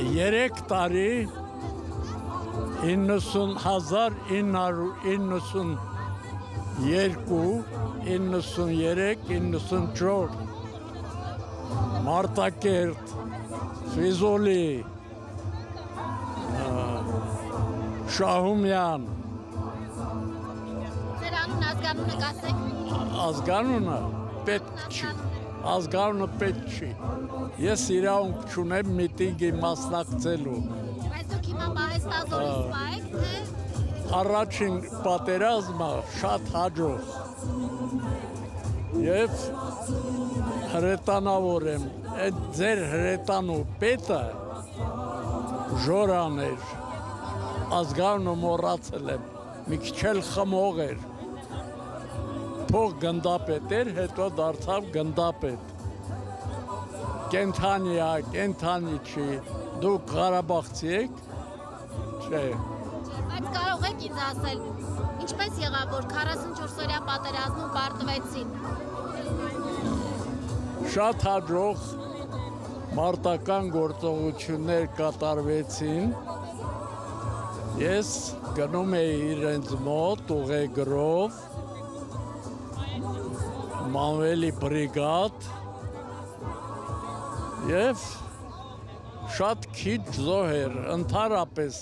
3 տարի 1992, 93, 94 Մարտակերտ, Ֆիզոլի, Շահումյան Ձեր անուն ազգանունը կասեք։ ազգանունը պետք չի, ազգանունը պետք չի, ես իրավունք չունեմ միտինգի մասնակցելու, Բայց դուք հիմա Պահեստազորի սպա եք, թե առաջին պատերազմը շատ հաջող և հրետանավոր եմ, այդ ձեր հրետանու պետը ժորան էր, ազգանունը մոռացել եմ, մի քիչ էլ խմող էր, փող գնդապետ էր, հետո դարձավ գնդապետ, կենթանի է, կենթանի չի, դուք Ղարաբաղցի եք, չէ, բայց կարող եք ինձ ասել, ինչպես եղավ, որ 44-օրյա պատերազմում պարտվեցին։ շատ հաջող մարտական գործողություններ կատարվեցին, ես գնում էի իրենց մոտ ուղեգրով, Մանուելի բրիգադ և շատ քիչ զոհեր, ընդհանրապես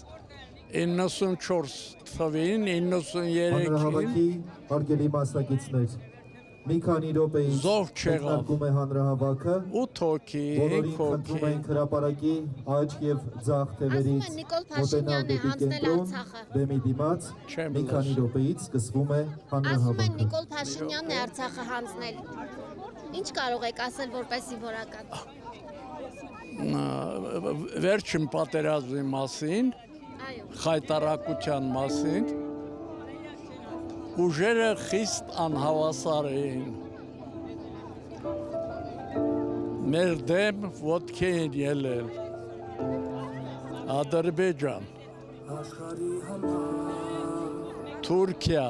94 թվին, 93-ին Հանրահավաքի հարգելի մասնակիցներ, մի քանի րոպեից զոհ չեղավ, մեկնարկում է հանրահավաքը, 8 հոգի, 5 բոլորին խնդրում հոգի, ենք հրապարակի աջ և ձախ թևերից Ասում են Նիկոլ մոտենալ Փաշինյանն է դեպի հանձնել կենտրոն, Արցախը։ բեմի դիմաց, Չեմ մի քանի լսում։ րոպեից սկսվում է Ասում են հանրահավաքը։ Նիկոլ Փաշինյանն է Արցախը հանձնել։ Ինչ կարող եք ասել որպեսի որակատ։ վերջին պատերազմի մասին, Այո։ խայտարակության մասին, ուժերը խիստ անհավասար էին, մեր դեմ ոտքի են ելել, Ադրբեջան, Թուրքիա,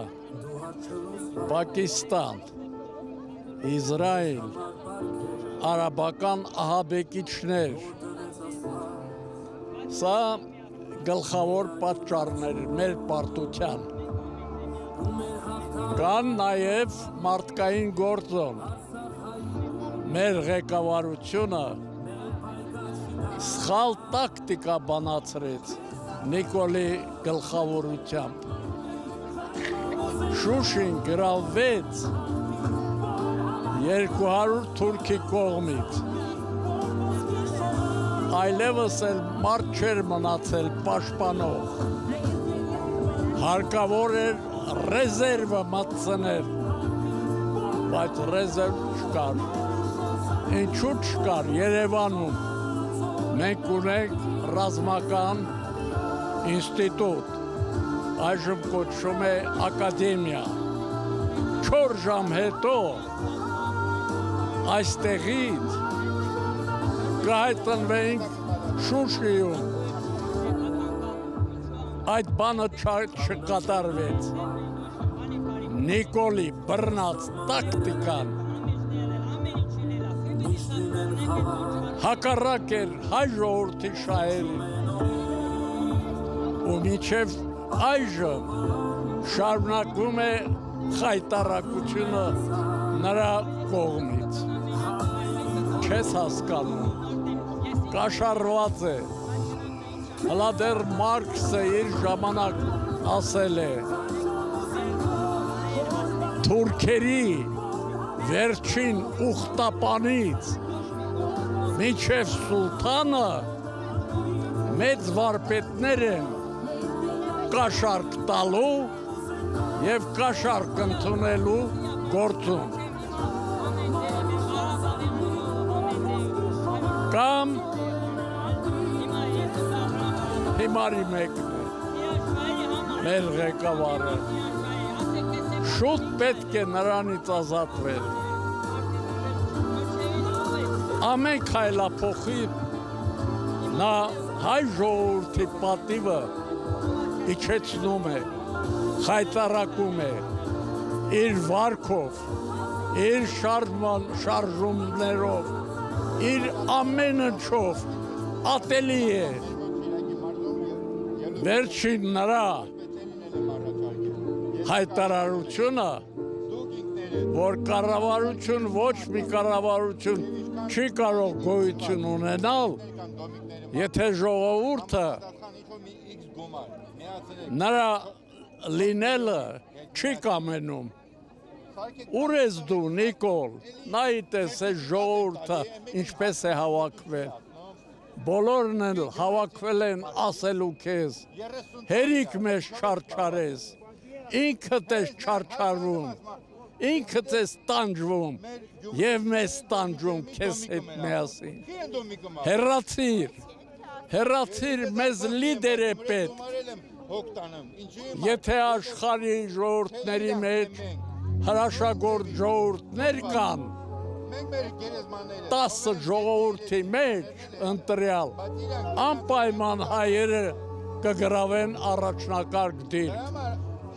Պակիստան, Իսրայել, արաբական ահաբեկիչներ, սա գլխավոր պատճառներ մեր պարտության, կան նաև մարդկային գործոն, մեր ղեկավարությունը սխալ տակտիկա բանացրեց Նիկոլի գլխավորությամբ, Շուշին գրավվեց 200 թուրքի կողմից, այլևս էլ մարդ չէր մնացել պաշտպանող, հարկավոր էր ռեզերվը մտցնել, բայց ռեզերվ չկար, ինչու չկար Երևանում, մենք ունենք ռազմական ինստիտուտ, այժմ կոչվում է ակադեմիա, 4 ժամ հետո այստեղից կհայտնվեինք Շուշիում, այդ բանը չկատարվեց, Նիկոլի բռնած տակտիկան հակառակ էր հայ ժողովրդի շահերին ու մինչև այժմ շարունակվում է խայտարակությունը նրա կողմից, չես հասկանում, կաշառված է, հլա դեռ Մարքսը իր ժամանակ ասել է, թուրքերի վերջին ուխտապանից մինչև սուլթանը մեծ վարպետներ են կաշառք տալու և կաշառք ընդունելու գործում։ Կամ հիմարի մեկն է, մեր ղեկավարը, շուտ պետք է նրանից ազատվել։ Ամեն քայլափոխի նա հայ ժողովրդի պատիվը իջեցնում է, խայտարակում է իր վարքով, իր շարժումներով, իր ամեն ինչով ատելի է վերջին նրա հայտարարությունը, որ կառավարություն ոչ մի կառավարություն չի կարող գոյություն ունենալ, եթե ժողովուրդը նրա լինելը չի կամենում։ Ուր ես դու, Նիկոլ, նայիր այս ժողովուրդը ինչպես է հավաքվել։ Բոլորն էլ հավաքվել են ասելու քեզ, հերիք մեզ չարչարես, ինքդ ես չարչարվում, ինքդ ես տանջվում և մեզ տանջում քեզ հետ միասին։ Հեռացիր, մեզ լիդեր է պետք, եթե աշխարհի ժողովուրդների մեջ հրաշագործ ժողովուրդներ կան, 10 ժողովրդի մեջ ընտրյալ անպայման հայերը կգրավեն առաջնակարգ դիրք,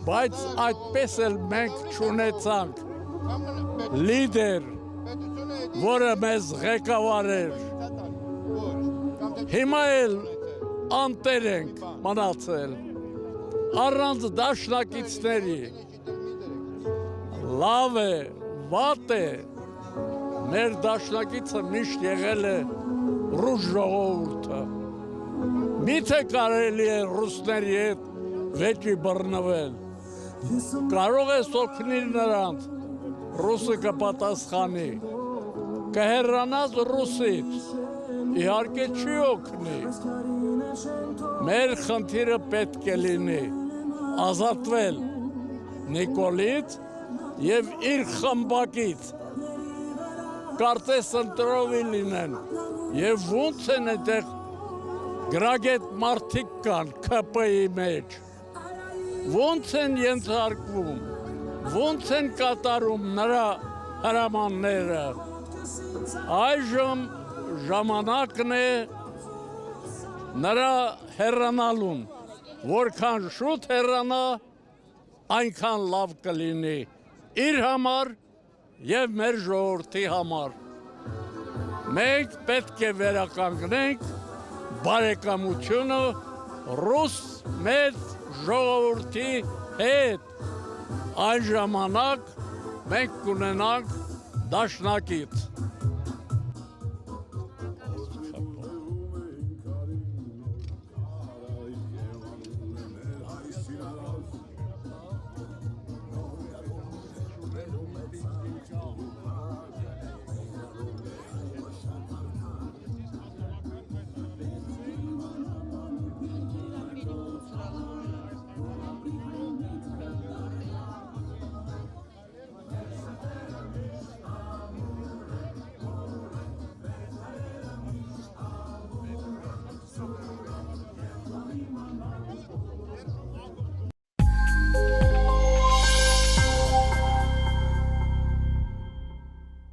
բայց այդպես էլ մենք չունեցանք լիդեր, որը մեզ ղեկավարեր, հիմա էլ անտեր ենք մնացել, առանց դաշնակիցների, լավ է, վատ է, մեր դաշնակիցը միշտ եղել է ռուս ժողովուրդը, միթե կարելի է ռուսների հետ վեճի բռնվել, կարող ես օգնել նրանց, ռուսը կպատասխանի, կհեռանաս ռուսից, իհարկե չի օգնի, մեր խնդիրը պետք է լինի ազատվել Նիկոլից և իր խմբակից, կարծես ընտրովի լինեն, և ոնց են այդեղ գրագետ մարդիկ կան ԿՊ-ի մեջ, ոնց են ենթարկվում, ոնց են կատարում նրա հրամանները, այժմ ժամանակն է նրա հեռանալուն, որքան շուտ հեռանա, այնքան լավ կլինի իր համար և մեր ժողովրդի համար։ Մենք պետք է վերականգնենք բարեկամությունը ռուս մեծ ժողովրդի հետ, այն ժամանակ մենք կունենանք դաշնակից։